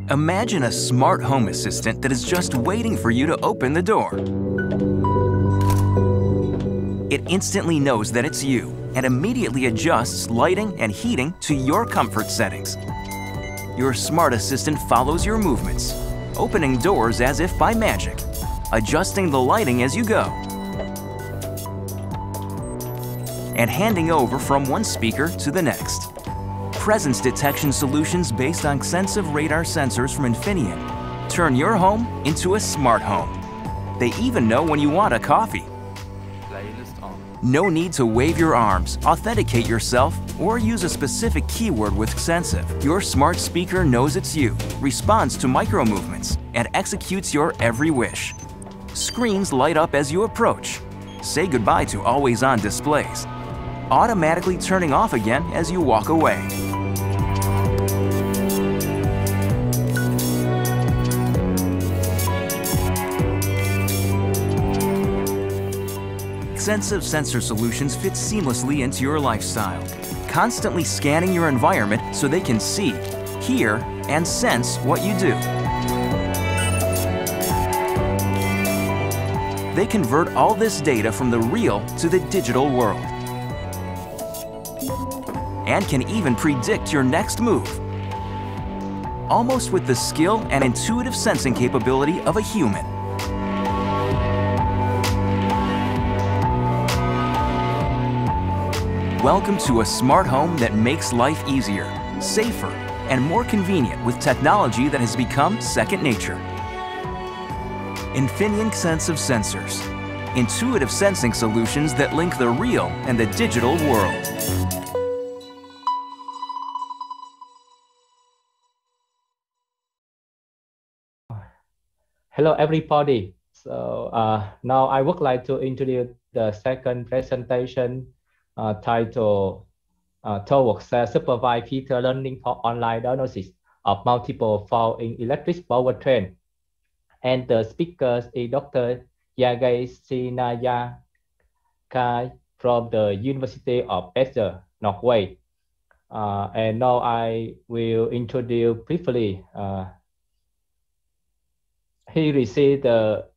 Imagine a smart home assistant that is just waiting for you to open the door. It instantly knows that it's you and immediately adjusts lighting and heating to your comfort settings. Your smart assistant follows your movements, opening doors as if by magic, adjusting the lighting as you go, and handing over from one speaker to the next. Presence detection solutions based on extensive radar sensors from Infineon turn your home into a smart home. They even know when you want a coffee. No need to wave your arms, authenticate yourself, or use a specific keyword with Extensive. Your smart speaker knows it's you, responds to micro movements, and executes your every wish. Screens light up as you approach. Say goodbye to always-on displays, automatically turning off again as you walk away. Extensive sensor solutions fit seamlessly into your lifestyle, constantly scanning your environment so they can see, hear, and sense what you do. They convert all this data from the real to the digital world, and can even predict your next move, almost with the skill and intuitive sensing capability of a human. Welcome to a smart home that makes life easier, safer, and more convenient with technology that has become second nature. Infineon Extensive Sensors, intuitive sensing solutions that link the real and the digital world. Hello everybody. Now I would like to introduce the second presentation titled towards Self-Supervised Feature Learning for Online Diagnosis of Multiple Faults in Electric Powertrain. And the speakers is Dr. Yagay Sinayakai from the University of Essex, Norway. And now I will introduce briefly. He received the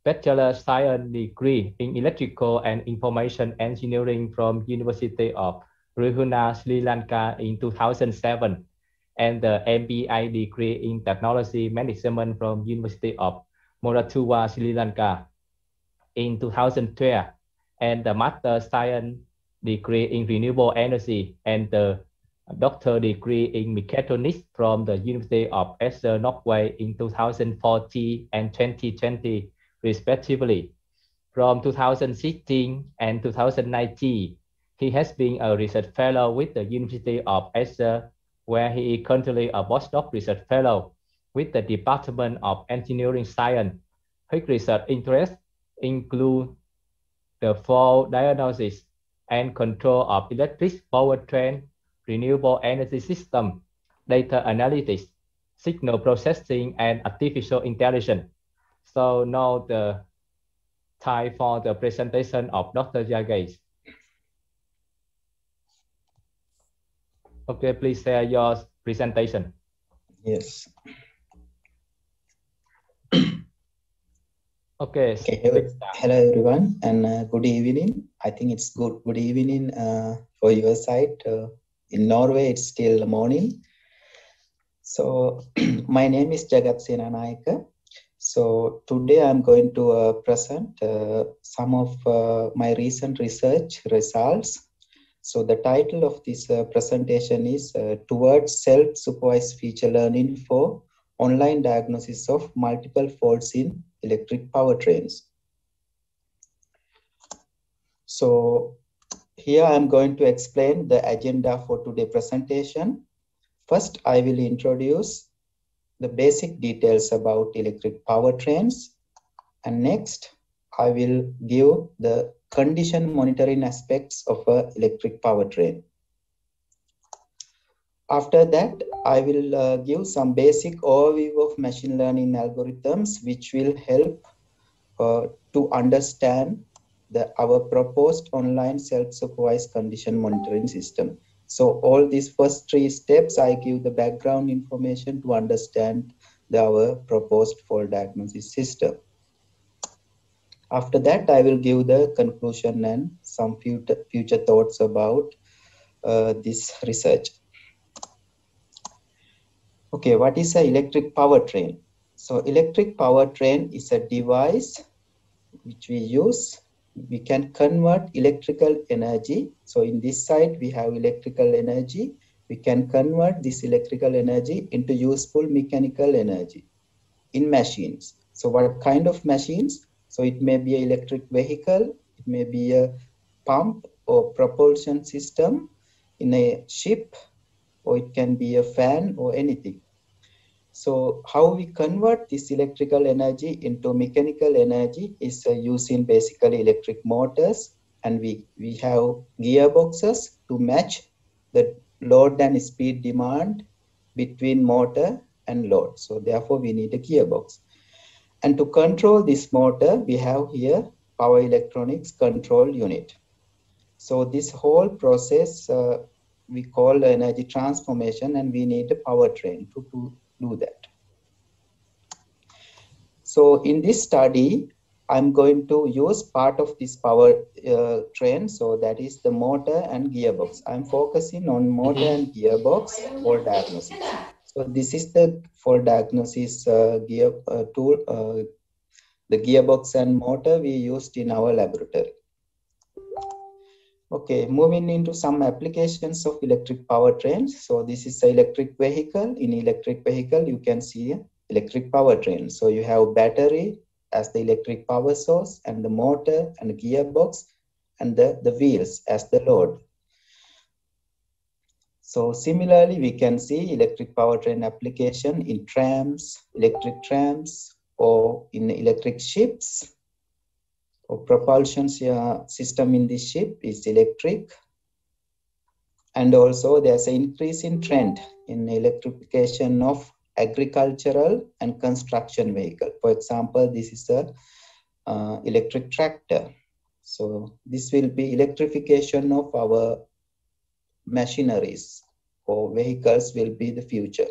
Bachelor Science degree in Electrical and Information Engineering from University of Rihuna, Sri Lanka in 2007, and the MBA degree in Technology Management from University of Moratuwa, Sri Lanka in 2012, and the Master Science degree in Renewable Energy and the Doctor degree in Mechatronics from the University of Essex, Norway in 2014 and 2020. Respectively. From 2016 and 2019, he has been a research fellow with the University of Essex, where he is currently a postdoc research fellow with the Department of Engineering Science. His research interests include the fault diagnosis and control of electric powertrain, renewable energy system, data analytics, signal processing, and artificial intelligence. So now the time for the presentation of Dr. Yagay. Okay, please share your presentation. Yes. Okay. Hello everyone, and good evening. I think it's good evening for your side. In Norway, it's still morning. So my name is Jagat Senanayaka. So today I'm going to present some of my recent research results. So the title of this presentation is Towards Self-Supervised Feature Learning for Online Diagnosis of Multiple Faults in Electric Powertrains. So here I'm going to explain the agenda for today's presentation. First, I will introduce the basic details about electric powertrains, and next I will give the condition monitoring aspects of an electric powertrain. After that, I will give some basic overview of machine learning algorithms which will help to understand our proposed online self-supervised condition monitoring system. So all these first 3 steps, I give the background information to understand our proposed fault diagnosis system. After that, I will give the conclusion and some future thoughts about this research. Okay, what is an electric powertrain? So electric powertrain is a device which we use. We can convert electrical energy. So in this side, we have electrical energy. We can convert this electrical energy into useful mechanical energy in machines. So what kind of machines? So it may be an electric vehicle, it may be a pump or propulsion system in a ship, or it can be a fan or anything. So how we convert this electrical energy into mechanical energy is using basically electric motors, and we have gearboxes to match the load and speed demand between motor and load. So therefore we need a gearbox. And to control this motor, we have here power electronics control unit. So this whole process we call energy transformation, and we need a powertrain to do that. So in this study, I'm going to use part of this power train. So that is the motor and gearbox. I'm focusing on motor and gearbox for diagnosis. So this is the for diagnosis tool, the gearbox and motor we used in our laboratory. Okay, moving into some applications of electric powertrains. So this is an electric vehicle. In electric vehicle, you can see electric powertrain. So you have battery as the electric power source, and the motor and the gearbox, and the wheels as the load. So similarly, we can see electric powertrain application in trams, electric trams, or in electric ships. Or propulsion system in this ship is electric. And also there's an increase in trend in electrification of agricultural and construction vehicle. For example, this is a electric tractor. So this will be electrification of our machineries or vehicles will be the future.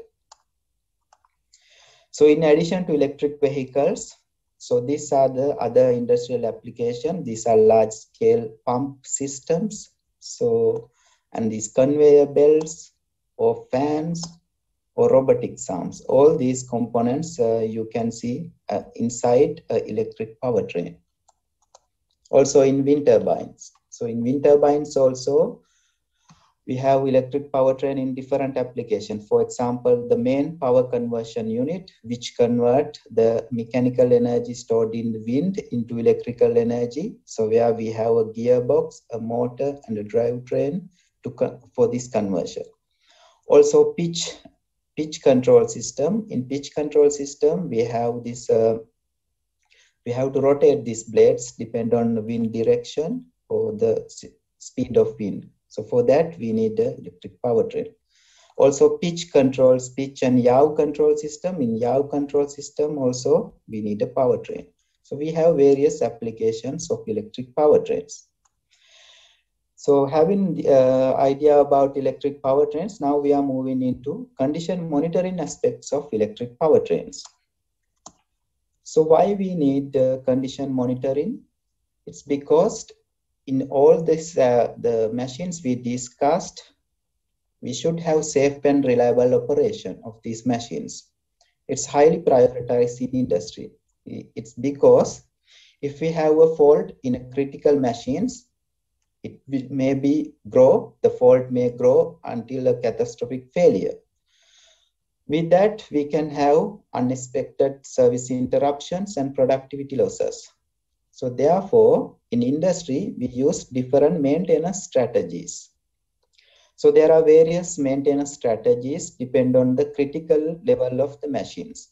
So in addition to electric vehicles, so these are the other industrial applications. These are large scale pump systems. So, and these conveyor belts or fans or robotic arms, all these components you can see inside electric powertrain. Also in wind turbines. So in wind turbines also, we have electric powertrain in different applications. For example, the main power conversion unit, which convert the mechanical energy stored in the wind into electrical energy. So where we have a gearbox, a motor, and a drivetrain for this conversion. Also pitch control system. In pitch control system, we have this. We have to rotate these blades depend on the wind direction or the speed of wind. So for that, we need the electric powertrain. Also pitch controls, pitch and yaw control system. In yaw control system also, we need a powertrain. So we have various applications of electric powertrains. So having the idea about electric powertrains, now we are moving into condition monitoring aspects of electric powertrains. So why we need condition monitoring? It's because in all this, the machines we discussed, we should have safe and reliable operation of these machines. It's highly prioritized in industry. It's because if we have a fault in a critical machines, it will maybe grow, the fault may grow until a catastrophic failure. With that, we can have unexpected service interruptions and productivity losses. So therefore, in industry, we use different maintenance strategies. So there are various maintenance strategies depend on the critical level of the machines.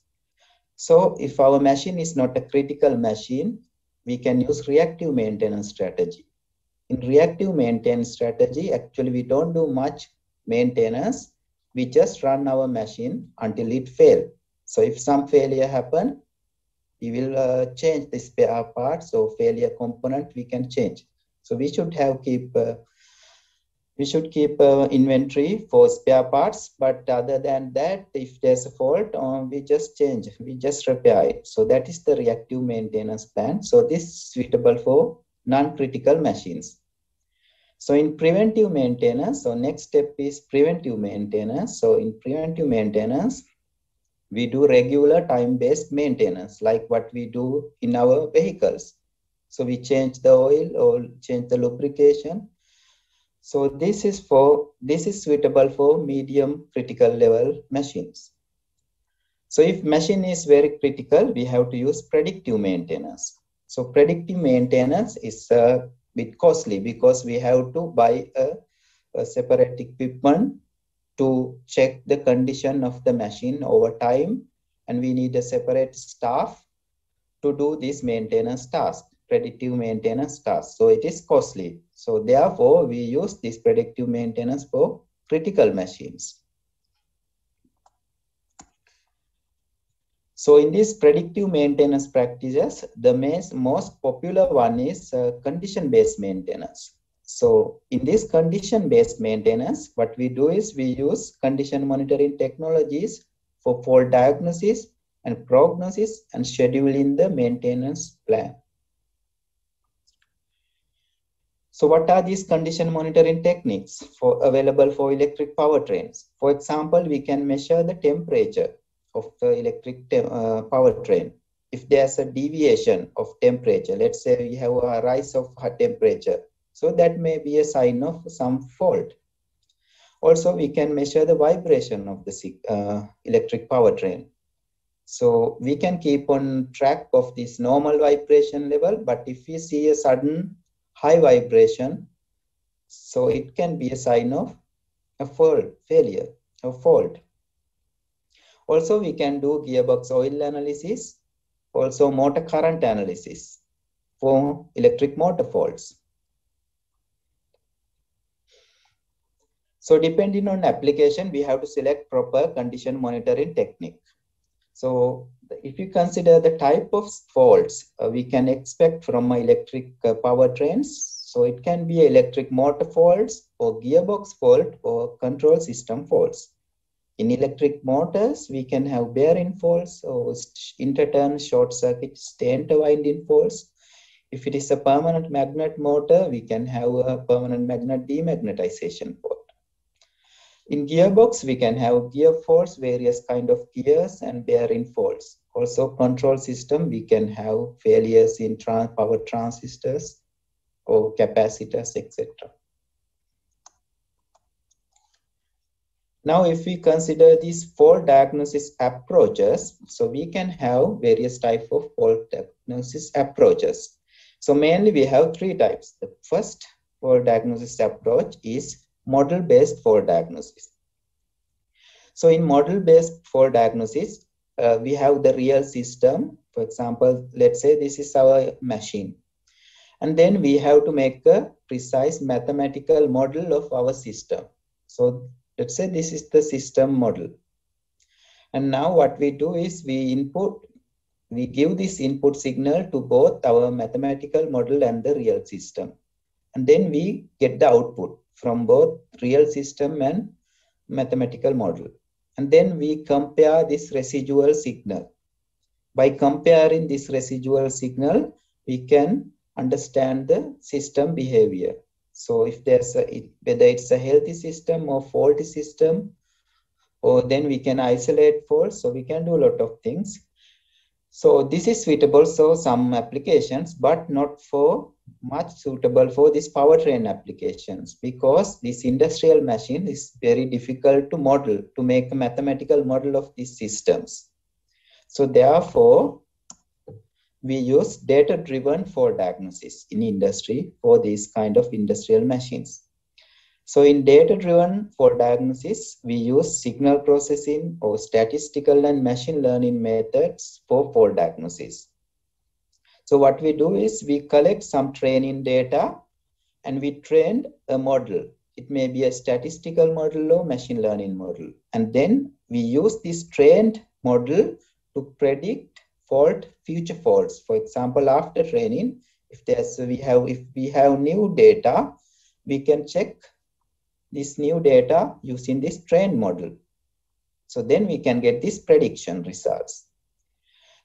So if our machine is not a critical machine, we can use reactive maintenance strategy. In reactive maintenance strategy, actually we don't do much maintenance. We just run our machine until it fails. So if some failure happen, we will change the spare parts or failure component we can change. So we should have keep We should keep inventory for spare parts, but other than that, if there's a fault, we just change, we just repair it. So that is the reactive maintenance plan. So this is suitable for non-critical machines. So in preventive maintenance, so next step is preventive maintenance. So in preventive maintenance, we do regular time-based maintenance, like what we do in our vehicles. So we change the oil or change the lubrication. So this is suitable for medium critical level machines. So if machine is very critical, we have to use predictive maintenance. So predictive maintenance is a bit costly because we have to buy a separate equipment to check the condition of the machine over time, and we need a separate staff to do this maintenance task, predictive maintenance task. So it is costly. So therefore, we use this predictive maintenance for critical machines. So in these predictive maintenance practices, the most popular one is condition-based maintenance. So in this condition-based maintenance, what we do is we use condition monitoring technologies for fault diagnosis and prognosis and scheduling the maintenance plan. So what are these condition monitoring techniques available for electric powertrains? For example, we can measure the temperature of the electric powertrain. If there's a deviation of temperature, let's say we have a rise of temperature, so that may be a sign of some fault. Also, we can measure the vibration of the electric powertrain. So we can keep on track of this normal vibration level, but if we see a sudden high vibration, so it can be a sign of a failure, a fault. Also, we can do gearbox oil analysis, also motor current analysis for electric motor faults. So depending on application, we have to select proper condition monitoring technique. So if you consider the type of faults we can expect from electric powertrains, so it can be electric motor faults or gearbox fault or control system faults. In electric motors, we can have bearing faults or interturn short circuit stator winding faults. If it is a permanent magnet motor, we can have a permanent magnet demagnetization fault. In gearbox, we can have gear faults, various kind of gears and bearing faults. Also control system, we can have failures in power transistors or capacitors, etc. Now, if we consider these fault diagnosis approaches, so we can have various types of fault diagnosis approaches. So mainly we have three types. The first fault diagnosis approach is model-based fault diagnosis. So in model-based fault diagnosis, we have the real system. For example, let's say this is our machine. And then we have to make a precise mathematical model of our system. So let's say this is the system model. And now what we do is we give this input signal to both our mathematical model and the real system. And then we get the output from both real system and mathematical model. And then we compare this residual signal. By comparing this residual signal, we can understand the system behavior. So if there's whether it's a healthy system or faulty system, or then we can isolate faults. So we can do a lot of things. So this is suitable for some applications, but not for much suitable for this powertrain applications, because this industrial machine is very difficult to model, to make a mathematical model of these systems. So therefore, we use data-driven fault diagnosis in industry for these kind of industrial machines. So in data-driven fault diagnosis, we use signal processing or statistical and machine learning methods for fault diagnosis. So what we do is we collect some training data and we train a model. It may be a statistical model or machine learning model. And then we use this trained model to predict future faults. For example, after training, if we have new data, we can check this new data using this trained model. So then we can get this prediction results.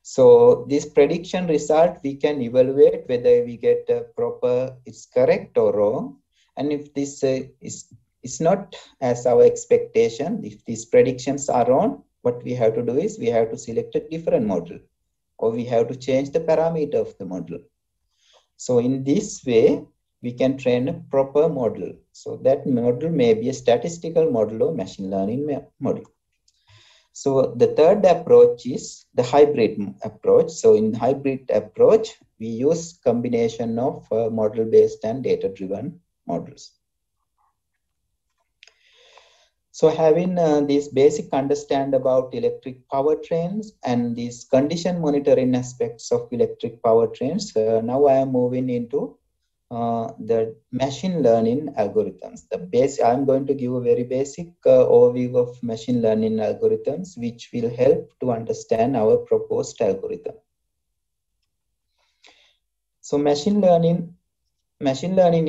So this prediction result, we can evaluate whether we get a proper, it's correct or wrong. And if this is not as our expectation, if these predictions are wrong, what we have to do is we have to select a different model, or we have to change the parameter of the model. So in this way, we can train a proper model. So that model may be a statistical model or machine learning model. So the third approach is the hybrid approach. So in hybrid approach, we use combination of model-based and data-driven models. So having this basic understand about electric powertrains and these condition monitoring aspects of electric powertrains, now I am moving into the machine learning algorithms. I'm going to give a very basic overview of machine learning algorithms, which will help to understand our proposed algorithm. So machine learning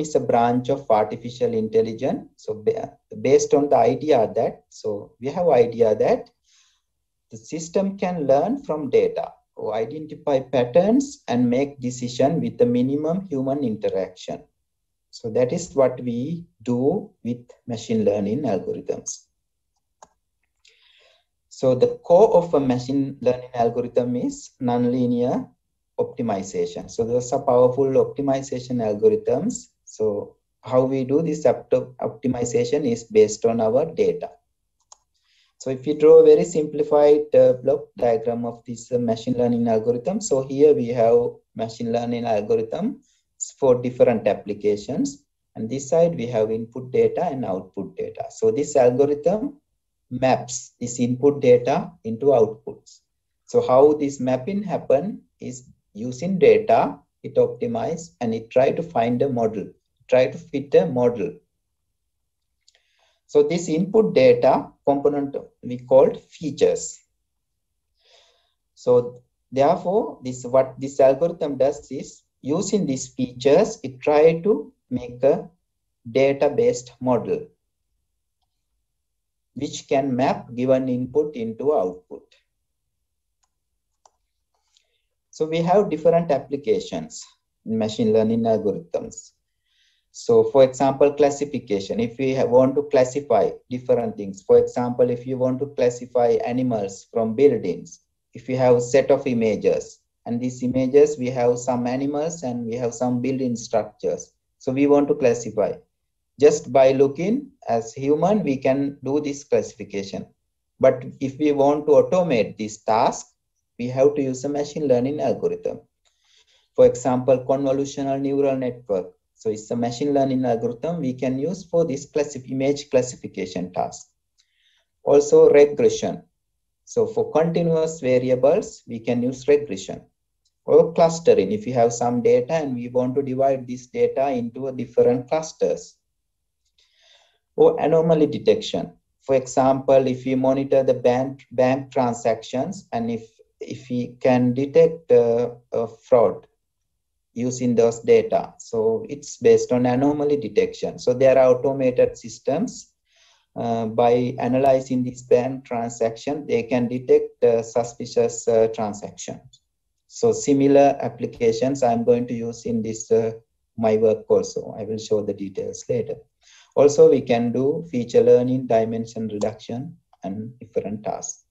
is a branch of artificial intelligence. So based on the idea that, so we have idea that the system can learn from data, or identify patterns and make decision with the minimum human interaction. So that is what we do with machine learning algorithms. So the core of a machine learning algorithm is nonlinear optimization. So those are powerful optimization algorithms. So how we do this optimization is based on our data. So if you draw a very simplified block diagram of this machine learning algorithm, so here we have machine learning algorithm for different applications, and this side we have input data and output data. So this algorithm maps this input data into outputs. So how this mapping happen is using data, it optimize and it try to find a model, try to fit a model. So this input data component we called features. So therefore, what this algorithm does is using these features, it try to make a data-based model which can map given input into output. So we have different applications in machine learning algorithms. So for example, classification, if we want to classify different things, for example, if you want to classify animals from buildings, if you have a set of images, and these images, we have some animals and we have some building structures. So we want to classify. Just by looking as human, we can do this classification. But if we want to automate this task, we have to use a machine learning algorithm. For example, convolutional neural network. So it's a machine learning algorithm we can use for this image classification task. Also regression. So for continuous variables, we can use regression. Or clustering, if you have some data and we want to divide this data into different clusters. Or anomaly detection. For example, if we monitor the bank transactions and if we can detect a fraud using those data. So it's based on anomaly detection. So there are automated systems by analyzing this bank transaction, they can detect suspicious transactions. So similar applications I'm going to use in this my work also. I will show the details later. Also, we can do feature learning, dimension reduction, and different tasks.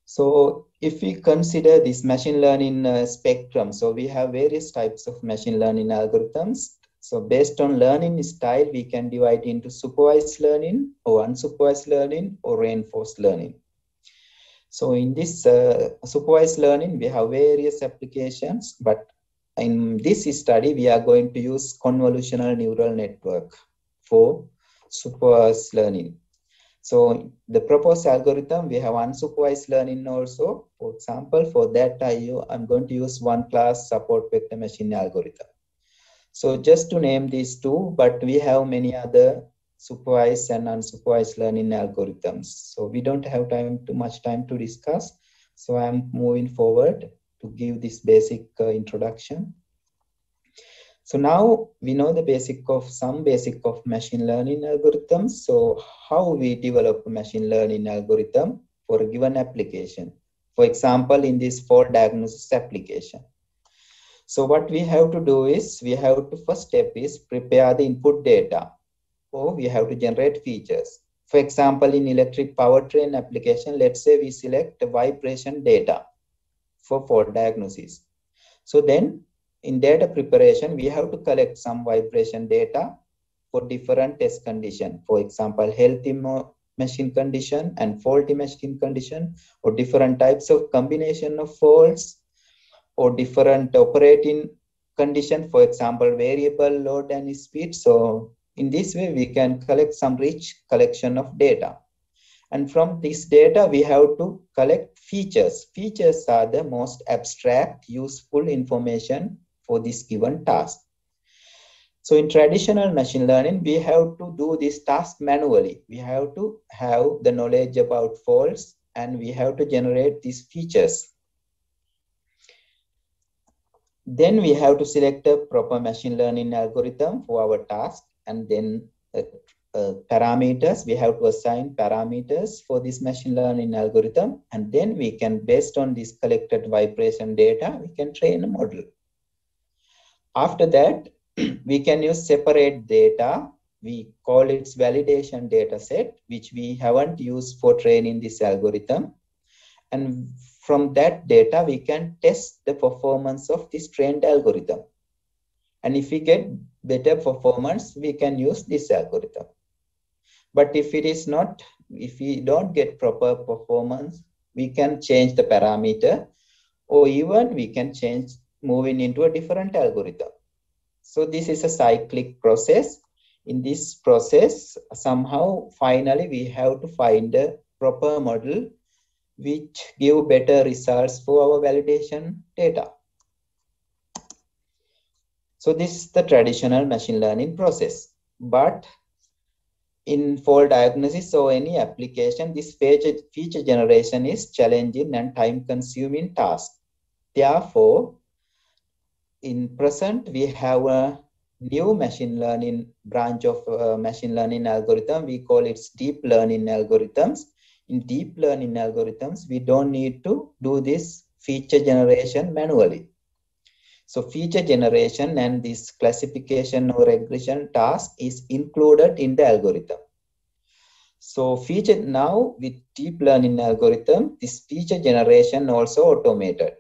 So if we consider this machine learning spectrum, so we have various types of machine learning algorithms. So based on learning style, we can divide into supervised learning or unsupervised learning or reinforced learning. So in this supervised learning, we have various applications, but in this study, we are going to use convolutional neural network for supervised learning. So the proposed algorithm, we have unsupervised learning also. For example, for that I'm going to use Oneplus support vector machine algorithm. So just to name these two, but we have many other supervised and unsupervised learning algorithms. So we don't have too much time to discuss. So I'm moving forward to give this basic introduction. So now we know the some basic of machine learning algorithms. So how we develop a machine learning algorithm for a given application. For example, in this fault diagnosis application. So what we have to do is we have to first step is prepare the input data, or we have to generate features. For example, in electric powertrain application, let's say we select the vibration data for fault diagnosis. So then in data preparation, we have to collect some vibration data for different test conditions. For example, healthy machine condition and faulty machine condition, or different types of combination of faults, or different operating condition, for example, variable load and speed. So in this way, we can collect some rich collection of data. And from this data, we have to collect features. Features are the most abstract, useful information for this given task. So in traditional machine learning, we have to do this task manually. We have to have the knowledge about faults, and we have to generate these features. Then we have to select a proper machine learning algorithm for our task, and then parameters. We have to assign parameters for this machine learning algorithm, and then we can, based on this collected vibration data, we can train a model. After that, we can use separate data. We call it validation data set, which we haven't used for training this algorithm. And from that data, we can test the performance of this trained algorithm. And if we get better performance, we can use this algorithm. But if it is not, if we don't get proper performance, we can change the parameter, or even we can change moving into a different algorithm. So this is a cyclic process. In this process, somehow, finally, we have to find a proper model which give better results for our validation data. So this is the traditional machine learning process. But in fault diagnosis or any application, this feature generation is challenging and time-consuming task. Therefore, in present, we have a new machine learning branch of machine learning algorithm. We call it deep learning algorithms. In deep learning algorithms, we don't need to do this feature generation manually. So feature generation and this classification or regression task is included in the algorithm. So feature now with deep learning algorithm, this feature generation also automated.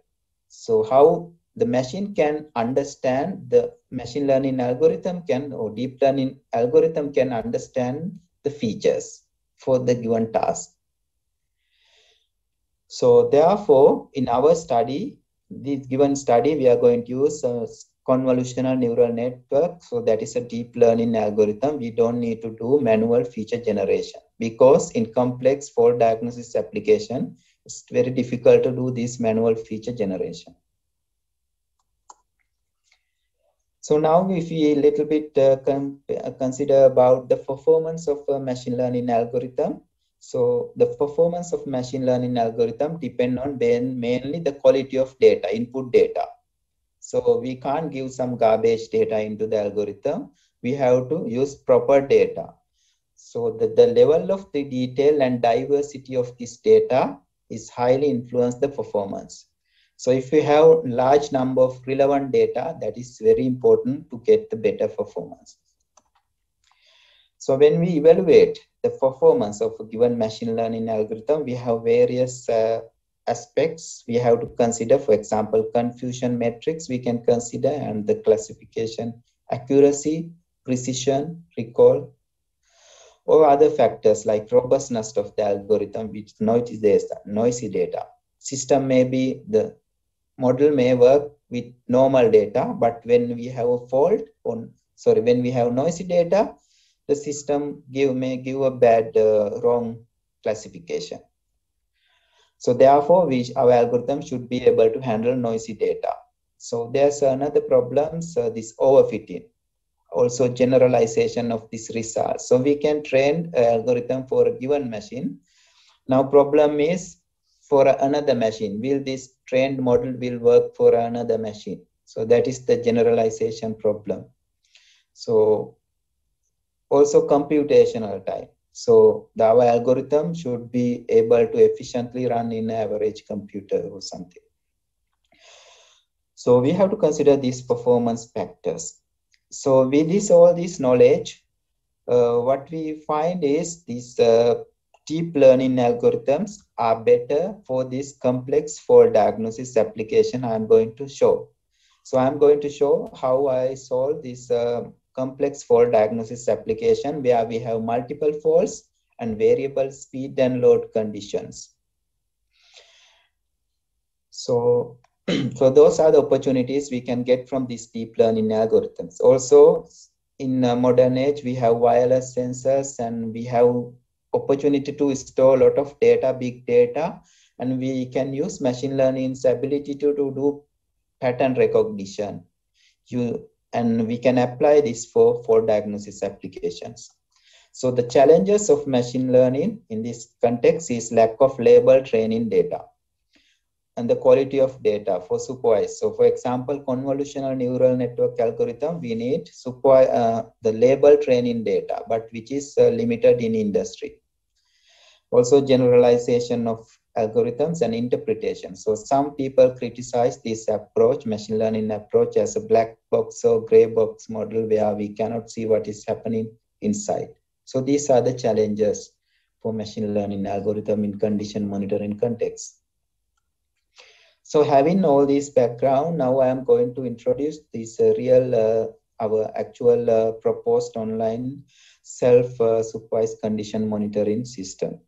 So how the machine can understand, the machine learning algorithm can, or deep learning algorithm can understand the features for the given task. So therefore, in our study, this given study, we are going to use a convolutional neural network. So that is a deep learning algorithm. We don't need to do manual feature generation, because in complex fault diagnosis application, it's very difficult to do this manual feature generation. So now if we a little bit consider about the performance of a machine learning algorithm. So the performance of machine learning algorithm depend on mainly the quality of data, input data. So we can't give some garbage data into the algorithm. We have to use proper data. So the level of the detail and diversity of this data is highly influence the performance. So if we have large number of relevant data, that is very important to get the better performance. So when we evaluate the performance of a given machine learning algorithm, we have various aspects we have to consider. For example, confusion metrics we can consider, and the classification accuracy, precision, recall, or other factors like robustness of the algorithm, which noisy data. System may be, the model may work with normal data, but when we have a fault, when we have noisy data, the system may give a bad, wrong classification. So therefore, our algorithm should be able to handle noisy data. So there's another problem, this overfitting, also generalization of this result. So we can train an algorithm for a given machine. Now problem is for another machine, will this trained model will work for another machine? So that is the generalization problem. So also computational time. So our algorithm should be able to efficiently run in an average computer or something. So we have to consider these performance factors. So with all this knowledge, what we find is these deep learning algorithms are better for this complex fault diagnosis application I'm going to show. So I'm going to show how I solve this complex fault diagnosis application where we have multiple faults and variable speed and load conditions. So, so those are the opportunities we can get from these deep learning algorithms. Also, in modern age, we have wireless sensors and we have opportunity to store a lot of data, big data, and we can use machine learning's ability to do pattern recognition. And we can apply this for diagnosis applications. So the challenges of machine learning in this context is lack of label training data and the quality of data for supervised. So for example, convolutional neural network algorithm, we need the label training data, but which is limited in industry. Also generalization of algorithms and interpretation. So some people criticize this approach, machine learning approach, as a black box or gray box model where we cannot see what is happening inside. So these are the challenges for machine learning algorithm in condition monitoring context. So having all this background, now I am going to introduce this our actual proposed online self-supervised condition monitoring system.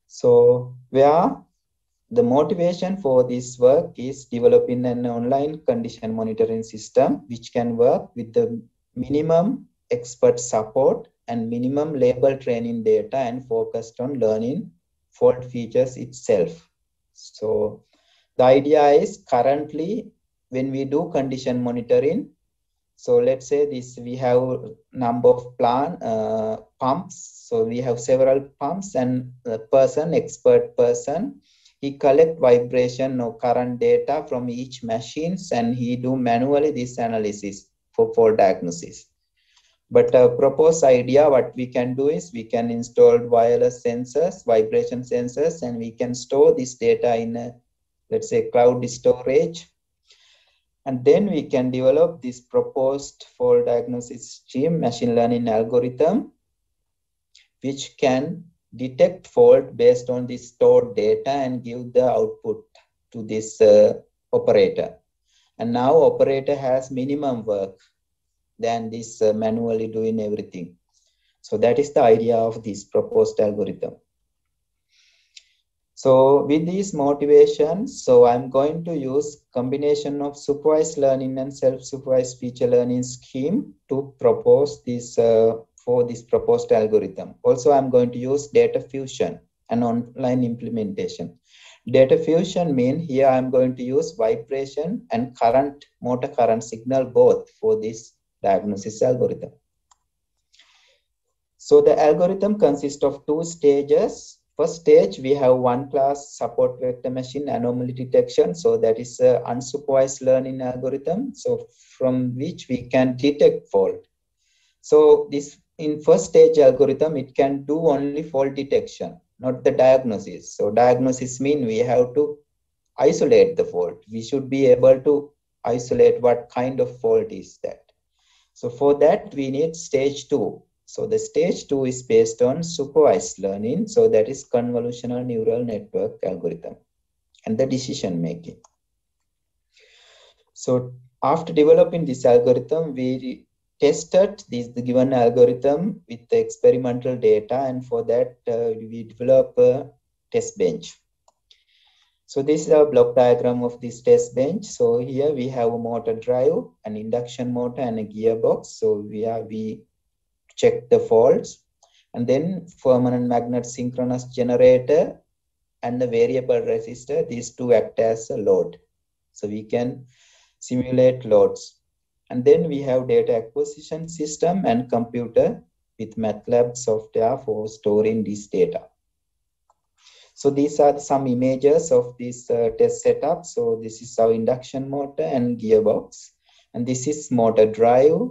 So where the motivation for this work is developing an online condition monitoring system which can work with the minimum expert support and minimum label training data and focused on learning fault features itself. So the idea is currently when we do condition monitoring, so let's say we have number of pumps. So we have several pumps and the expert person, he collect vibration or current data from each machines and he do manually this analysis for fault diagnosis. But a proposed idea, what we can do is we can install wireless sensors, vibration sensors, and we can store this data in let's say cloud storage. And then we can develop this proposed fault diagnosis stream machine learning algorithm, which can detect fault based on the stored data and give the output to this operator. And now operator has minimum work than this manually doing everything. So that is the idea of this proposed algorithm. So with these motivations, so I'm going to use combination of supervised learning and self-supervised feature learning scheme to propose this for this proposed algorithm. Also, I'm going to use data fusion and online implementation. Data fusion means here I'm going to use vibration and current, motor current signal both for this diagnosis algorithm. So the algorithm consists of two stages. First stage, we have one class support vector machine anomaly detection. So that is an unsupervised learning algorithm. So from which we can detect fault. So this in first stage algorithm, it can do only fault detection, not the diagnosis. So diagnosis means we have to isolate the fault. We should be able to isolate what kind of fault is that. So for that, we need stage 2. So the stage 2 is based on supervised learning. So that is convolutional neural network algorithm and the decision making. So after developing this algorithm, we tested the given algorithm with the experimental data, and for that we develop a test bench. So this is a block diagram of this test bench. So here we have a motor drive, an induction motor, and a gearbox. So we check the faults, and then permanent magnet synchronous generator and the variable resistor, these two act as a load. So we can simulate loads. And then we have data acquisition system and computer with MATLAB software for storing this data. So these are some images of this test setup. So this is our induction motor and gearbox, and this is motor drive,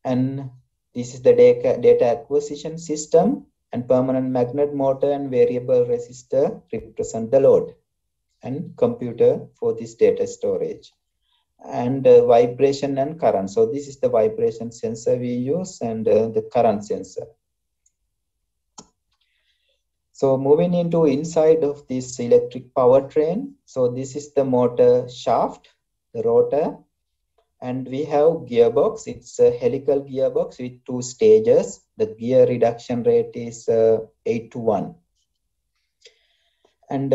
and this is the data acquisition system, and permanent magnet motor and variable resistor represent the load, and computer for this data storage, and vibration and current. So this is the vibration sensor we use, and the current sensor. So moving into inside of this electric powertrain. So this is the motor shaft, the rotor, and we have gearbox. It's a helical gearbox with 2 stages. The gear reduction rate is 8 to 1. And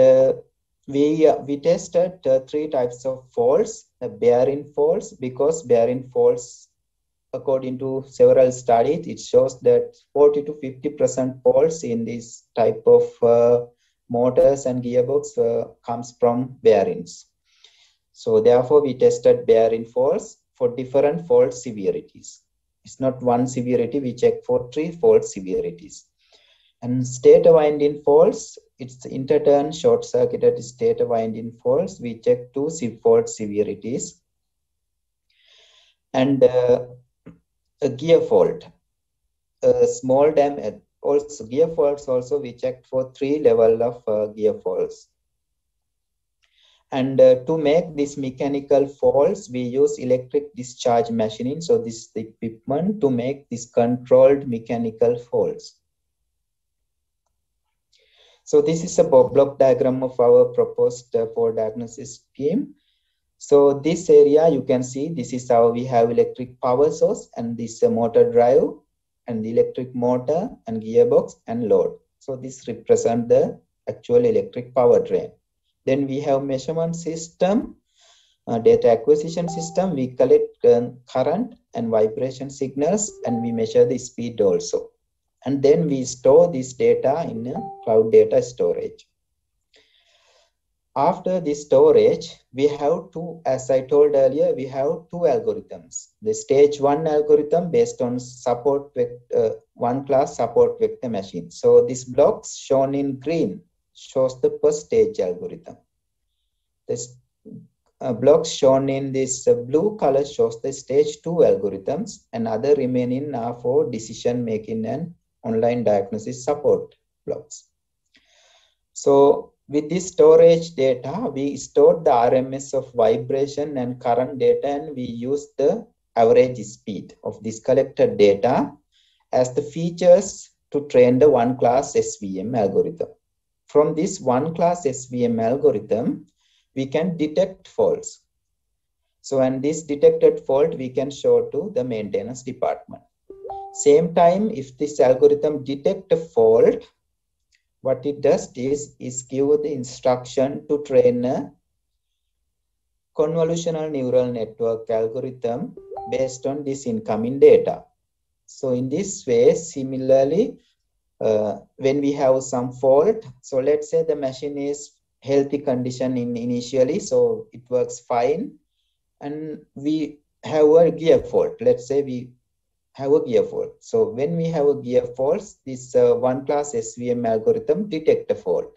we tested 3 types of faults. The bearing faults, because bearing faults, according to several studies, it shows that 40 to 50% faults in this type of motors and gearbox comes from bearings. So therefore, we tested bearing faults for different fault severities. It's not one severity, we check for 3 fault severities. And stator winding faults, it's interturn short-circuited stator winding faults. We check 2 fault severities. And a gear fault, a small damage, also gear faults also we checked for 3 level of gear faults. And to make these mechanical faults, we use electric discharge machining. So this is the equipment to make these controlled mechanical faults. So this is a block diagram of our proposed fault diagnosis scheme. So this area, you can see, this is how we have electric power source, and this motor drive, and the electric motor and gearbox and load. So this represents the actual electric powertrain. Then we have measurement system, data acquisition system. We collect current and vibration signals, and we measure the speed also. And then we store this data in a cloud data storage. After this storage, we have 2, as I told earlier, we have 2 algorithms. The stage 1 algorithm based on support vector, 1 class support vector machine. So this blocks shown in green shows the first stage algorithm. This blocks shown in this blue color shows the stage 2 algorithms, and other remaining are for decision making and online diagnosis support blocks. So with this storage data, we stored the RMS of vibration and current data, and we use the average speed of this collected data as the features to train the 1 class SVM algorithm. From this 1 class SVM algorithm, we can detect faults. So, and this detected fault we can show to the maintenance department. Same time, if this algorithm detect a fault, what it does is give the instruction to train a convolutional neural network algorithm based on this incoming data. So in this way, similarly, when we have some fault, so let's say the machine is healthy condition initially, so it works fine, and we have a gear fault. Let's say we have a gear fault. So when we have a gear fault, this 1 class SVM algorithm detect a fault.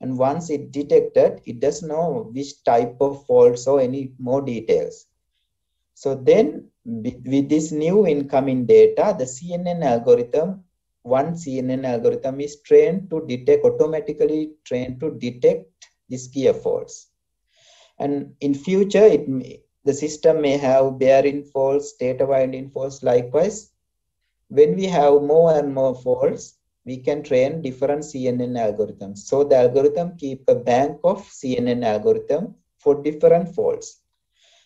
And once it detected, it doesn't know which type of faults or any more details. So then with this new incoming data, the CNN algorithm, one CNN algorithm is trained to detect, automatically trained to detect these gear faults. And in future, the system may have bearing faults, stator winding faults. Likewise, when we have more and more faults, we can train different CNN algorithms. So the algorithm keep a bank of CNN algorithm for different faults.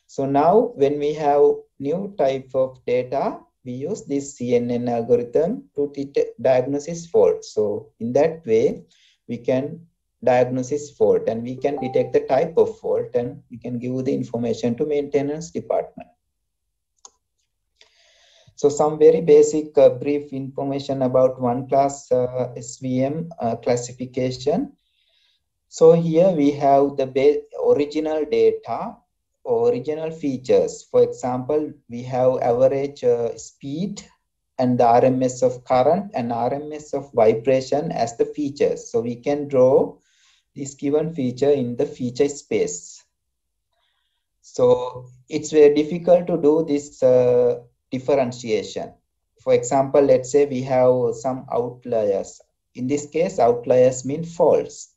So now when we have new type of data, we use this CNN algorithm to diagnose fault. So in that way, we can diagnose fault, and we can detect the type of fault, and we can give the information to maintenance department. So some very basic brief information about 1 class SVM classification. So here we have the original data, original features. For example, we have average speed, and the RMS of current and RMS of vibration as the features. So we can draw this given feature in the feature space. So it's very difficult to do this differentiation. For example, let's say we have some outliers. In this case, outliers mean false.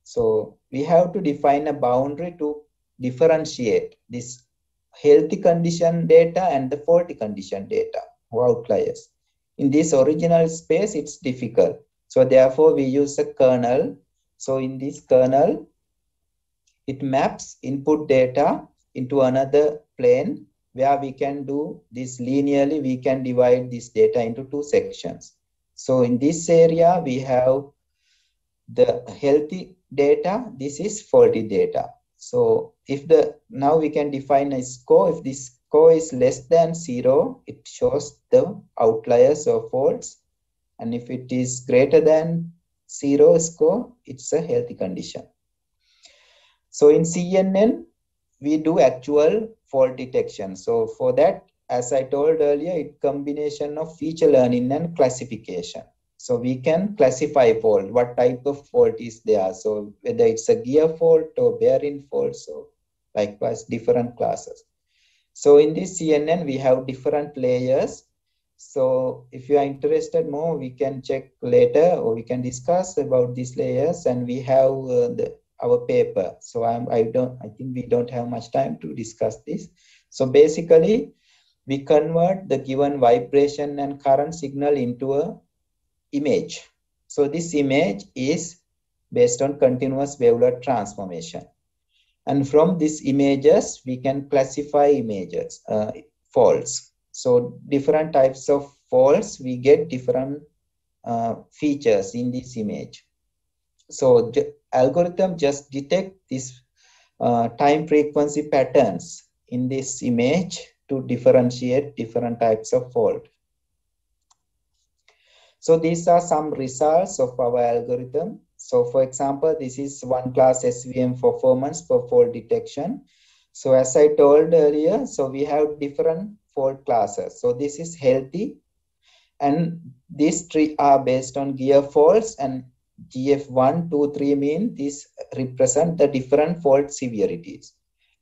So we have to define a boundary to differentiate this healthy condition data and the faulty condition data or outliers. In this original space, it's difficult. So therefore, we use a kernel. So in this kernel, it maps input data into another plane where we can do this linearly. We can divide this data into two sections. So in this area, we have the healthy data. This is faulty data. So if now we can define a score. If this score is less than 0, it shows the outliers or faults. And if it is greater than 0 score, it's a healthy condition. So in CNN, we do actual fault detection. So for that, as I told earlier, it's combination of feature learning and classification. So we can classify fault, what type of fault is there. So whether it's a gear fault or bearing fault, so likewise different classes. So in this CNN, we have different layers. So if you are interested more, we can check later or we can discuss about these layers, and we have our paper. So I think we don't have much time to discuss this. So basically, we convert the given vibration and current signal into a image. So this image is based on continuous wavelet transformation. And from these images, we can classify images, faults. So different types of faults, we get different features in this image. So the algorithm just detect these time frequency patterns in this image to differentiate different types of fault. So these are some results of our algorithm. So for example, this is Oneplus Svm performance for fault detection. So as I told earlier, so we have different fault classes. So this is healthy, and these three are based on gear faults, and GF1, 2, 3 mean these represent the different fault severities.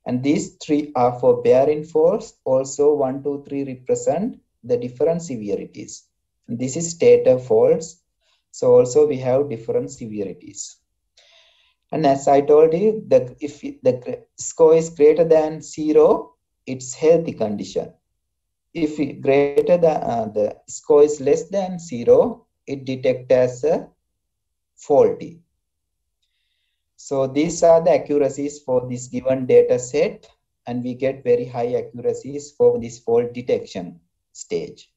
And these three are for bearing faults. Also 1, 2, 3 represent the different severities. And this is stator faults. So also we have different severities. And as I told you, if the score is greater than 0, it's healthy condition. If the score is less than 0, it detects as a faulty. So these are the accuracies for this given data set, and we get very high accuracies for this fault detection stage.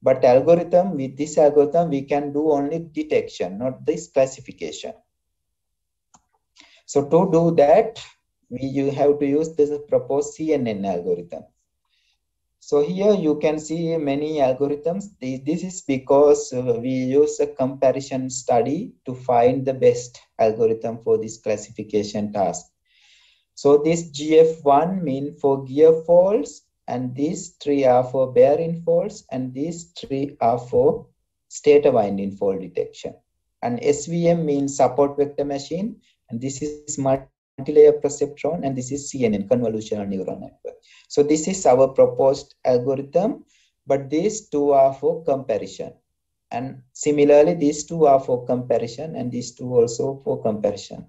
But with this algorithm, we can do only detection, not this classification. So to do that, you have to use this proposed CNN algorithm. So here you can see many algorithms. This is because we use a comparison study to find the best algorithm for this classification task. So this GF1 means for gear faults, and these three are for bearing faults, and these three are for stator winding fault detection. And SVM means support vector machine, and this is multi-layer perceptron, and this is CNN, convolutional neural network. So this is our proposed algorithm, but these two are for comparison. And similarly, these two are for comparison, and these two also for comparison.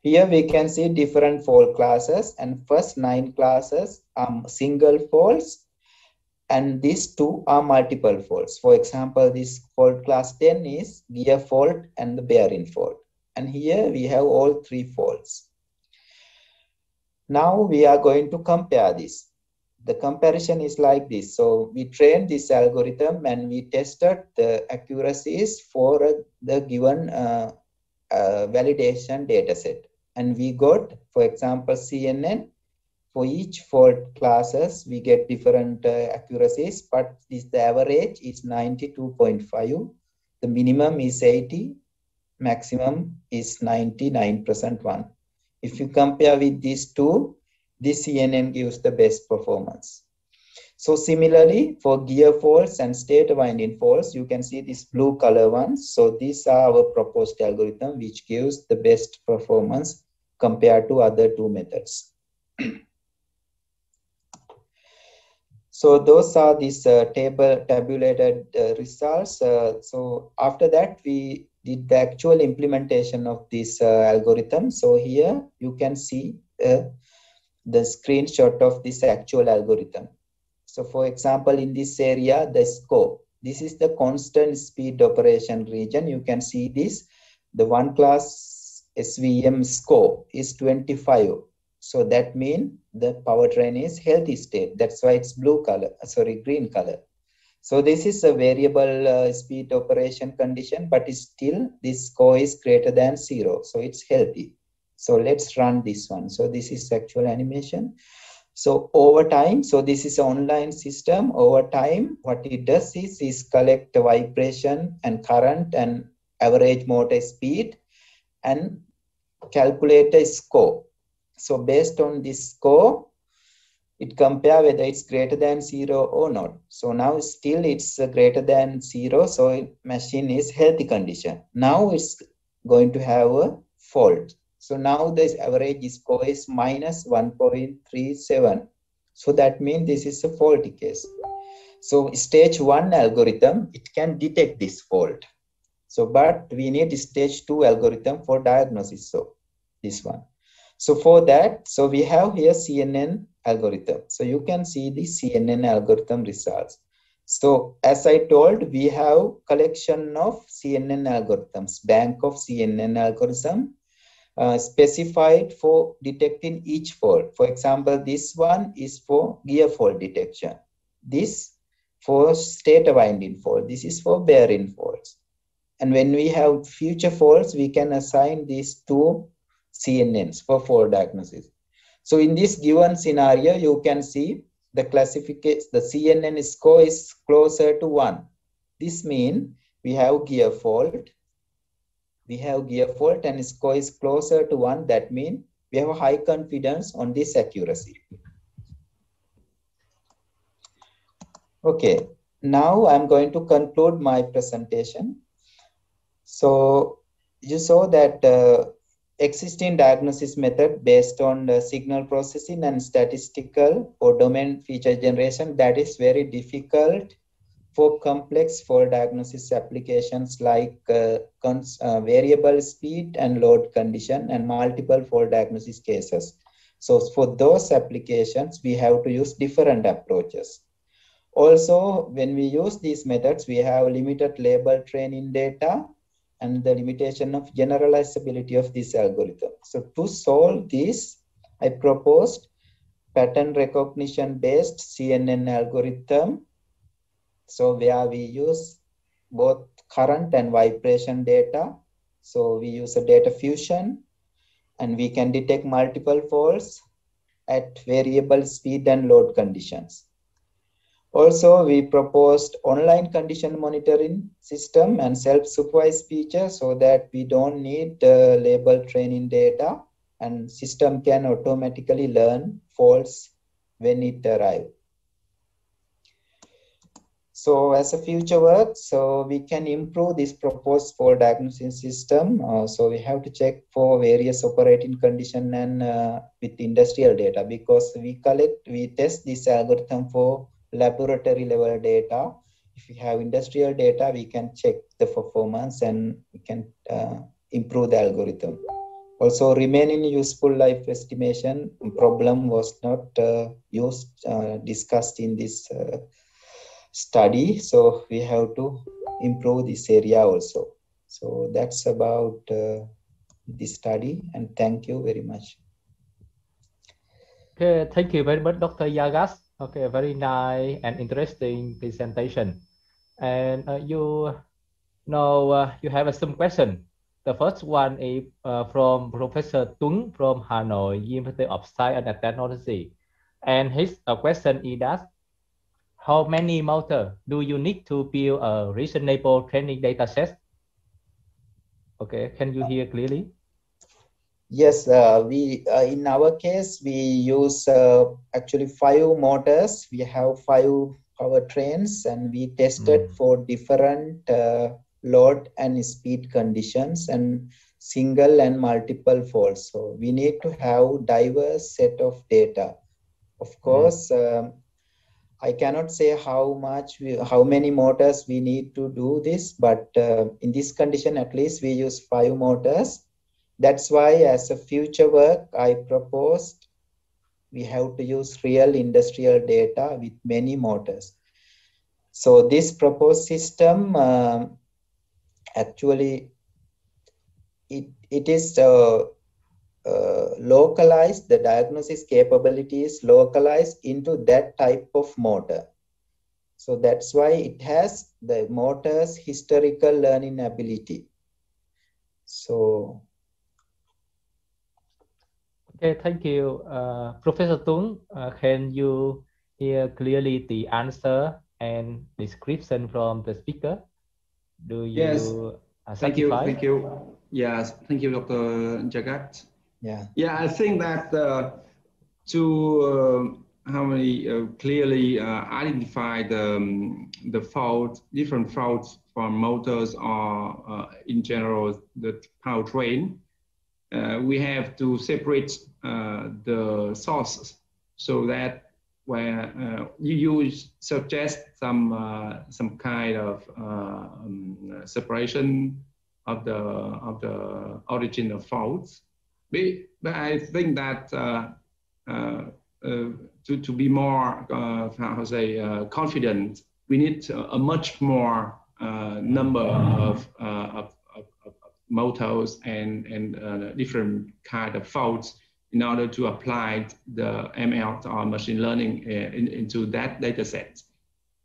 Here we can see different fault classes, and first 9 classes are single faults, and these 2 are multiple faults. For example, this fault class 10 is gear fault and the bearing fault. And here we have all 3 faults. Now we are going to compare this. The comparison is like this. So we trained this algorithm and we tested the accuracies for the given validation data set. And we got, for example, CNN. For each fault classes, we get different accuracies, but the average is 92.5. The minimum is 80. Maximum is 99% one. If you compare with these two, this CNN gives the best performance. So similarly, for gear faults and state winding faults, you can see these blue color ones. So these are our proposed algorithm, which gives the best performance compared to other two methods. So those are these tabulated results. So after that, we did the actual implementation of this algorithm. So here you can see the screenshot of this actual algorithm. So for example, in this area, the scope, this is the constant speed operation region. You can see this, the Oneplus Svm score is 25. So that means the powertrain is healthy state. That's why it's blue color, sorry, green color. So this is a variable speed operation condition, but still this score is greater than 0. So it's healthy. So let's run this one. So this is actual animation. So over time, so this is an online system. Over time, what it does is collect the vibration and current and average motor speed and calculate a score. So based on this score, it compare whether it's greater than 0 or not. So now still it's greater than 0. So machine is healthy condition. Now it's going to have a fault. So now this average score is minus 1.37. So that means this is a faulty case. So stage 1 algorithm, it can detect this fault. So, but we need stage 2 algorithm for diagnosis. So this one. So for that, so we have here CNN algorithm. So you can see the CNN algorithm results. So as I told, we have collection of CNN algorithms, bank of CNN algorithm specified for detecting each fault. For example, this one is for gear fault detection. This for state winding fault. This is for bearing faults. And when we have future faults, we can assign these two CNNs for fault diagnosis. So in this given scenario, you can see the classification, the CNN score is closer to 1. This means we have gear fault. We have gear fault and score is closer to 1. That means we have a high confidence on this accuracy. Okay, now I'm going to conclude my presentation. So you saw that existing diagnosis method based on the signal processing and statistical or domain feature generation, that is very difficult for complex fault diagnosis applications like variable speed and load condition and multiple fault diagnosis cases. So for those applications, we have to use different approaches. Also, when we use these methods, we have limited label training data and the limitation of generalizability of this algorithm. So to solve this, I proposed pattern recognition based CNN algorithm. So where we use both current and vibration data. So we use a data fusion and we can detect multiple faults at variable speed and load conditions. Also, we proposed online condition monitoring system and self-supervised feature so that we don't need label training data and system can automatically learn faults when it arrives. So as a future work, so we can improve this proposed fault diagnosis system. So we have to check for various operating condition and with industrial data because we test this algorithm for laboratory level data. If we have industrial data, we can check the performance and we can improve the algorithm. Also, remaining useful life estimation problem was not discussed in this study. So we have to improve this area also. So that's about this study, and thank you very much. Okay, thank you very much, Dr. Yagas. Okay, very nice and interesting presentation. And you have some question. The first one is from Professor Tuấn from Hanoi University of Science and Technology. And his question is that, how many motor do you need to build a reasonable training data set? Okay, can you hear clearly? Yes, we in our case we use actually 5 motors. We have 5 powertrains, and we tested for different load and speed conditions and single and multiple faults. So we need to have diverse set of data. Of course, I cannot say how many motors we need to do this, but in this condition, at least we use 5 motors. That's why, as a future work, I proposed we have to use real industrial data with many motors. So this proposed system actually it is localized. The diagnosis capability is localized into that type of motor. So that's why it has the motor's historical learning ability. So. Okay, thank you. Professor Tung, can you hear clearly the answer and description from the speaker? Do you Yes. Thank you. satisfied? Thank you. Yes. Thank you, Dr. Jagat. Yeah. Yeah, I think that to clearly identify the fault, different faults from motors or in general the powertrain, we have to separate the sources so that where you suggest some kind of separation of the origin of faults. But I think that to be more confident, we need a much more number of motors and different kind of faults in order to apply the ML or machine learning into that data set.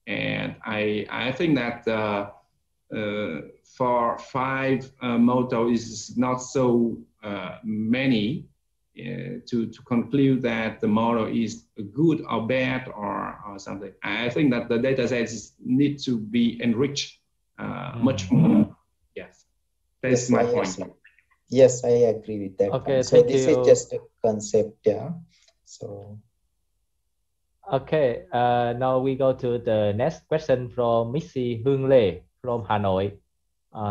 And I think that for 5 motors is not so many to conclude that the model is good or bad or something. I think that the data sets need to be enriched much more. Yes. That's Yes, my point. Yes, I agree with that. Okay, so this is just a concept, yeah. So. Okay, now we go to the next question from Missy Hương Lê from Hanoi.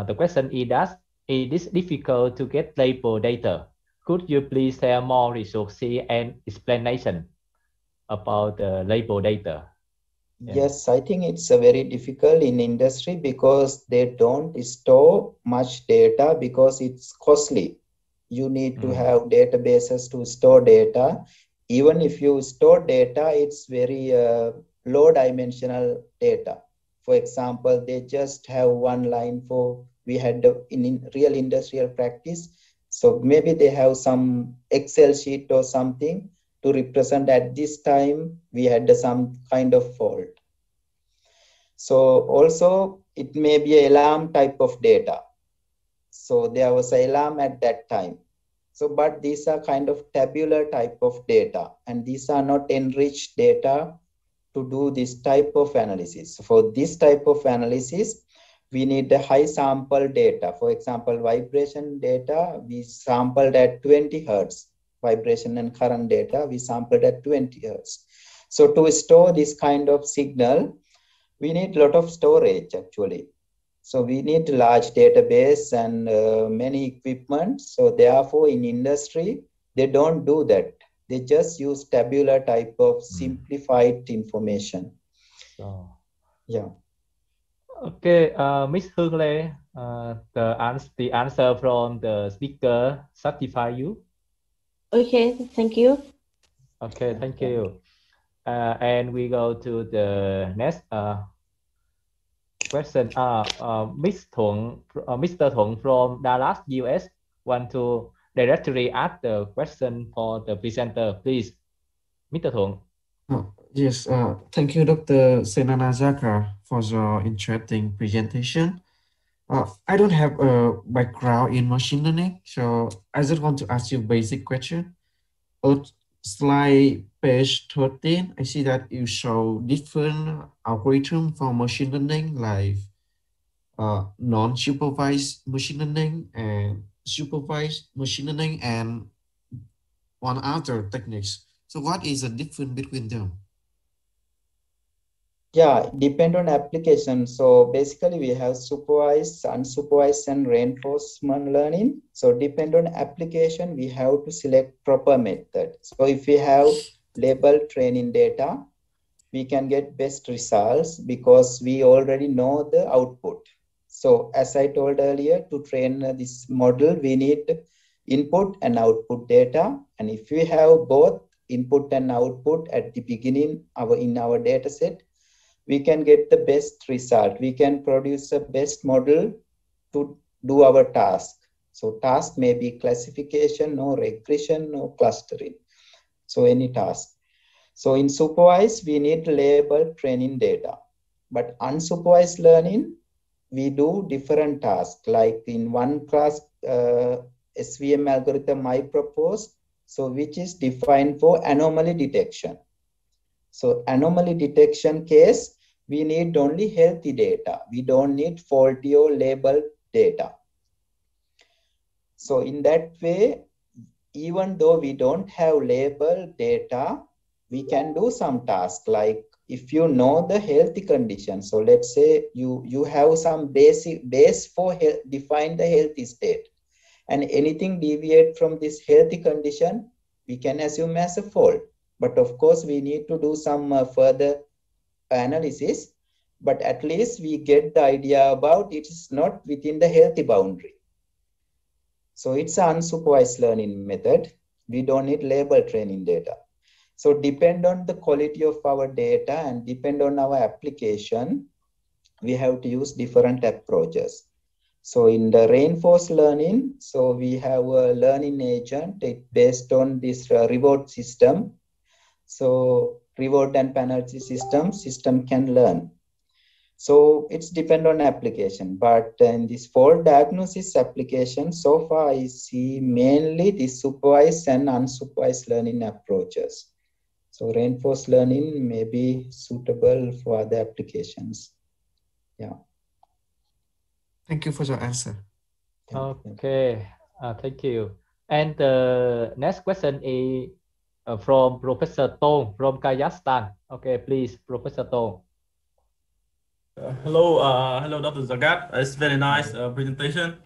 The question is that it is difficult to get label data. Could you please share more resources and explanation about the label data? Yes, I think it's very difficult in industry because they don't store much data because it's costly. You need to have databases to store data. Even if you store data, it's very low dimensional data. For example, they just have one line for, we had in real industrial practice. So maybe they have some Excel sheet or something to represent at this time we had some kind of fault. So also it may be an alarm type of data. So there was an alarm at that time. So, but these are kind of tabular type of data, and these are not enriched data to do this type of analysis. For this type of analysis, we need the high sample data. For example, vibration data, we sampled at 20 Hertz. Vibration and current data, we sampled at 20 Hertz. So to store this kind of signal, we need a lot of storage actually. So we need large database and many equipment. So therefore in industry, they don't do that. They just use tabular type of simplified information. So, yeah. Okay, Ms. Hương Lê, the answer from the speaker satisfy you? Okay, thank you. Okay, thank you. And we go to the next question. Mr. Thuận from Dallas, US, want to directly ask the question for the presenter, please. Mr. Thuận. Yes, thank you, Dr. Senanajaka, for your interesting presentation. I don't have a background in machine learning, so I just want to ask you a basic question. On slide page 13, I see that you show different algorithms for machine learning, like non-supervised machine learning and supervised machine learning and one other techniques. So what is the difference between them? Yeah, depend on application. So basically we have supervised, unsupervised and reinforcement learning. So depend on application, we have to select proper method. So if we have label training data, we can get best results because we already know the output. So as I told earlier, to train this model, we need input and output data. And if we have both input and output at the beginning in our data set, we can get the best result. We can produce a best model to do our task. So task may be classification, no regression, no clustering. So any task. So in supervised, we need label training data. But unsupervised learning, we do different tasks. Like in one class SVM algorithm I proposed, so which is defined for anomaly detection. So anomaly detection case, we need only healthy data. We don't need faulty or labeled data. So in that way, even though we don't have labeled data, we can do some tasks like if you know the healthy condition. So let's say you have some base for define the healthy state, and anything deviate from this healthy condition, we can assume as a fault. But of course, we need to do some further analysis, but at least we get the idea about it is not within the healthy boundary. So it's an unsupervised learning method. We don't need label training data. So depend on the quality of our data and depend on our application, we have to use different approaches. So in the reinforced learning, so we have a learning agent based on this reward system. So reward and penalty system can learn. So it's depend on application, but in this fault diagnosis application, so far I see mainly the supervised and unsupervised learning approaches. So reinforced learning may be suitable for other applications. Yeah. Thank you for your answer. Okay, thank you. And the next question is from Professor Tong from Kazakhstan. Okay, please, Professor Tong. Hello, Dr. Zagat. It's very nice presentation.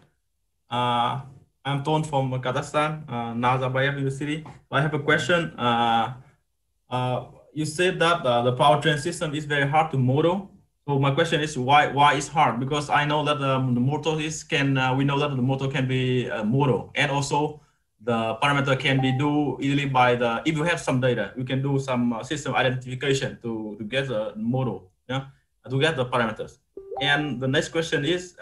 I'm Ton from Kazakhstan, Nazarbayev University. I have a question. You said that the powertrain system is very hard to model. So my question is why it's hard? Because I know that the motor we know that the motor can be model, and also the parameter can be do easily by if you have some data, you can do some system identification to get the model, yeah, to get the parameters. And the next question is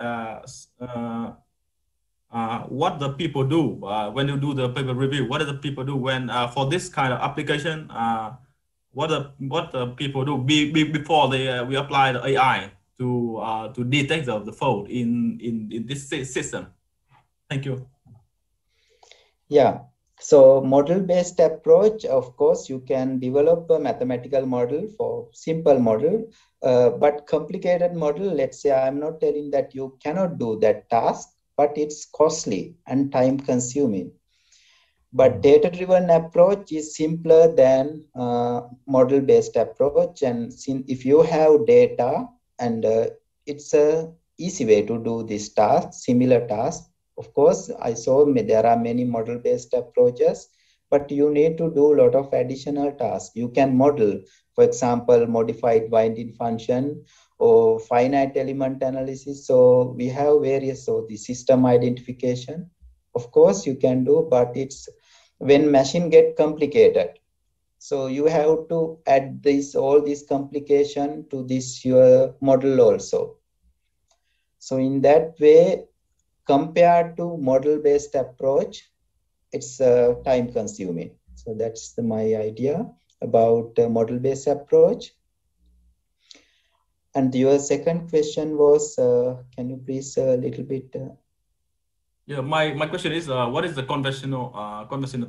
what the people do when you do the paper review. What do the people do when for this kind of application? What the people do before we apply the AI to detect the fault in this system? Thank you. Yeah. So model-based approach, of course, you can develop a mathematical model for simple model, but complicated model, let's say I'm not telling that you cannot do that task, but it's costly and time consuming. But data-driven approach is simpler than model-based approach. And if you have data, and it's a easy way to do this task, similar task. Of course, I saw there are many model-based approaches, but you need to do a lot of additional tasks. You can model, for example, modified winding function or finite element analysis. So we have various, so the system identification, of course you can do, but it's when machine get complicated. So you have to add all this complication to this your model also. So in that way, compared to model-based approach, it's time consuming. So that's my idea about model-based approach. And your second question was, can you please a little bit? Yeah, my question is, what is the conventional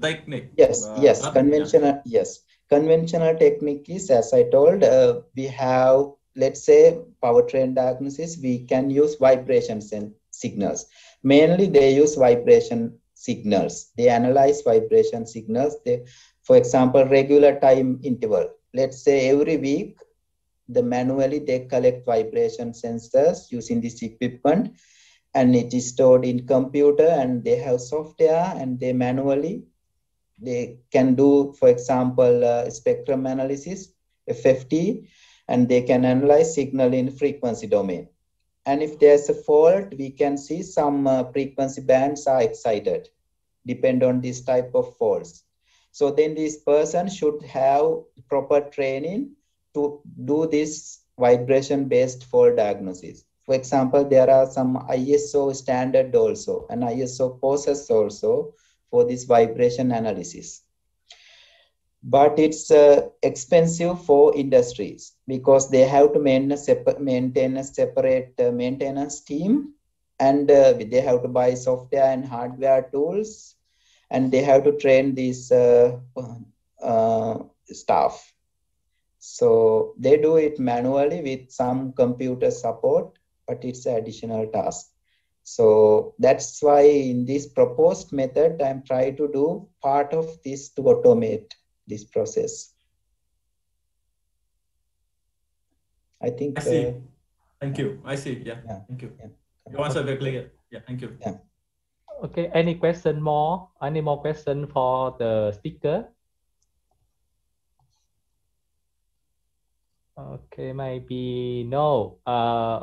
technique? Yes, conventional. Yeah. Yes, conventional technique is, as I told, we have, let's say, powertrain diagnosis. We can use vibration signals. Mainly they use vibration signals. They analyze vibration signals. For example, regular time interval. Let's say every week, manually they collect vibration sensors using this equipment, and it is stored in computer, and they have software, and they manually, they can do, for example, spectrum analysis, FFT, and they can analyze signal in frequency domain. And if there's a fault, we can see some frequency bands are excited, depend on this type of faults. So then this person should have proper training to do this vibration-based fault diagnosis. For example, there are some ISO standard also, and ISO process also for this vibration analysis. But it's expensive for industries because they have to maintain a separate maintenance team, and they have to buy software and hardware tools, and they have to train these staff. So they do it manually with some computer support, but it's an additional task. So that's why in this proposed method, I'm trying to do part of this to automate this process. I think. I see. Thank you. I see. Yeah. Thank you. Yeah. You answered very clear. Yeah. Thank you. Yeah. Okay. Any question more? Any more question for the speaker? Okay, maybe no.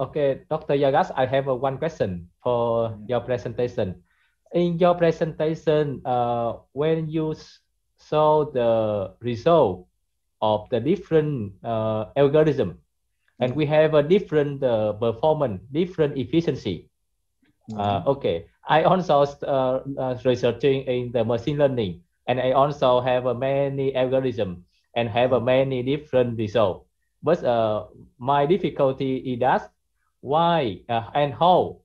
Okay, Dr. Yagas, I have one question for your presentation. In your presentation, when you show the result of the different algorithm, and we have a different performance, different efficiency. Okay, I also researching in the machine learning, and I also have many algorithms and have many different results. But my difficulty is that why and how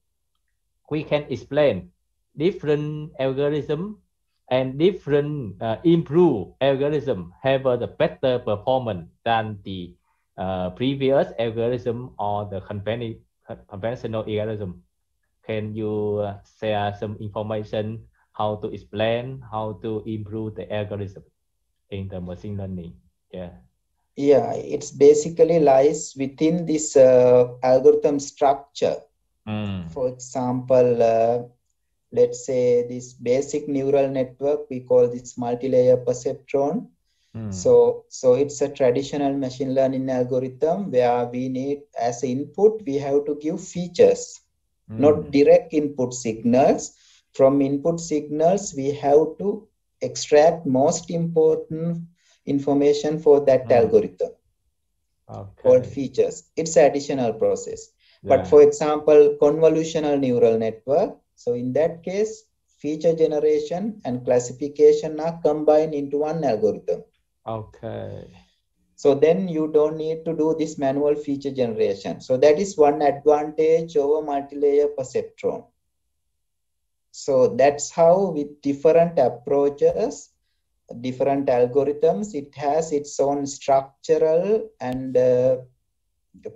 we can explain different algorithm and different improved algorithm have the better performance than the previous algorithm or the conventional algorithm. Can you share some information how to explain, how to improve the algorithm in the machine learning? Yeah, it's basically lies within this algorithm structure. For example, let's say this basic neural network, we call this multi-layer perceptron. So it's a traditional machine learning algorithm where we need, as input, we have to give features, not direct input signals. From input signals, we have to extract most important information for that algorithm called features. It's an additional process. But for example, convolutional neural network, so in that case, feature generation and classification are combined into one algorithm. Okay. So then you don't need to do this manual feature generation. So that is one advantage over multi-layer perceptron. So that's how with different approaches, different algorithms, it has its own structural and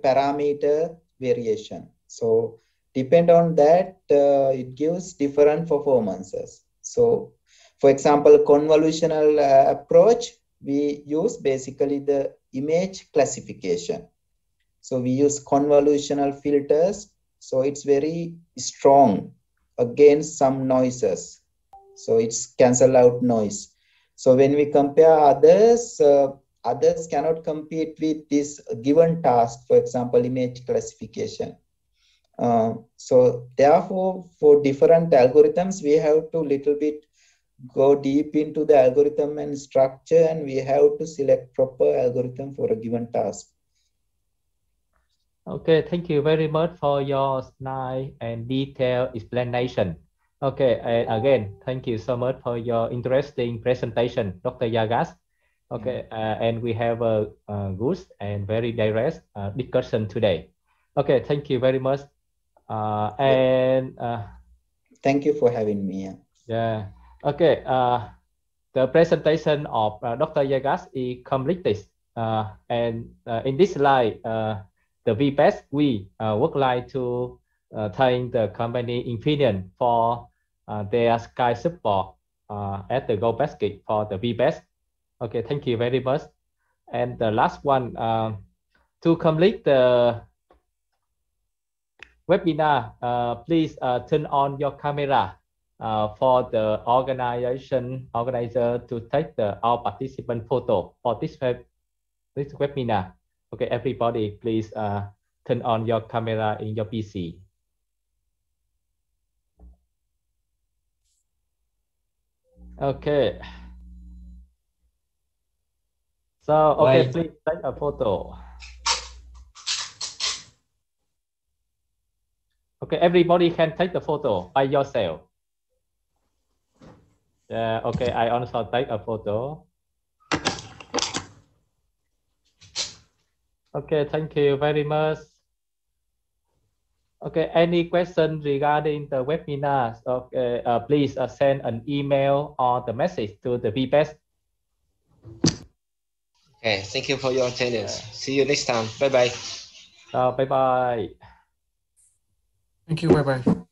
parameter variation. So depend on that, it gives different performances. So for example, convolutional approach, we use basically the image classification. So we use convolutional filters. So it's very strong against some noises. So it's cancel out noise. So when we compare others, others cannot compete with this given task, for example, image classification. So therefore, for different algorithms, we have to little bit go deep into the algorithm and structure, and we have to select proper algorithm for a given task. Okay, thank you very much for your nice and detailed explanation. Okay, and again, thank you so much for your interesting presentation, Dr. Yagas. Okay, and we have a good and very direct discussion today. Okay, thank you very much. Thank you for having me. Yeah. Okay. The presentation of Dr. Yagas is completed. And in this slide, the VPES, we would like to thank the company Infineon for their Sky support at the Go Basket for the VBest. Okay, thank you very much. And the last one, to complete the webinar, please turn on your camera for the organizer to take all participant photo for this webinar. Okay, everybody, please turn on your camera in your PC. Okay. So, okay, please take a photo. Okay, everybody can take the photo by yourself. Yeah, okay, I also take a photo. Okay, thank you very much. Okay, any question regarding the webinar? Okay, please send an email or the message to the VBest. Okay, thank you for your attendance. See you next time. Bye-bye. Bye-bye. Thank you. Bye-bye.